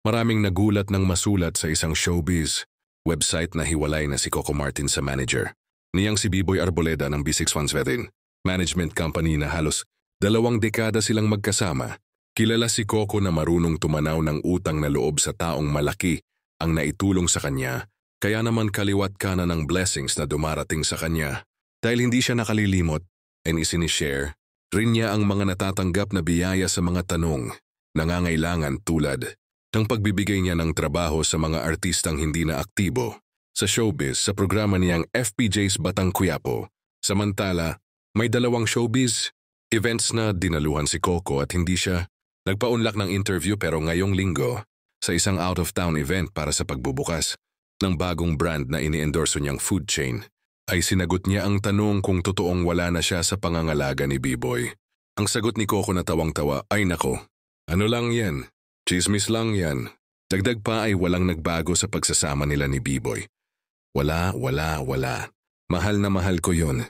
Maraming nagulat ng masulat sa isang showbiz website na hiwalay na si Coco Martin sa manager. Niyang si Biboy Arboleda ng B617 management company na halos 2 dekada silang magkasama. Kilala si Coco na marunong tumanaw ng utang na loob sa taong malaki ang naitulong sa kanya, kaya naman kaliwat kanan ng blessings na dumarating sa kanya. Dahil hindi siya nakalilimot and isinishare rin niya ang mga natatanggap na biyaya sa mga tanong, nangangailangan tulad ng pagbibigay niya ng trabaho sa mga artistang hindi na aktibo sa showbiz sa programa niyang FPJ's Batang Quiapo. Samantala, may 2 showbiz events na dinaluhan si Coco at hindi siya nagpaunlak ng interview, pero ngayong linggo sa isang out-of-town event para sa pagbubukas ng bagong brand na ini-endorso niyang food chain, ay sinagot niya ang tanong kung totoong wala na siya sa pangangalaga ni Biboy. Ang sagot ni Coco na tawang-tawa, "Ay nako, ano lang yan? Chismis lang yan." Dagdag pa ay walang nagbago sa pagsasama nila ni Biboy. Wala. Mahal na mahal ko yun.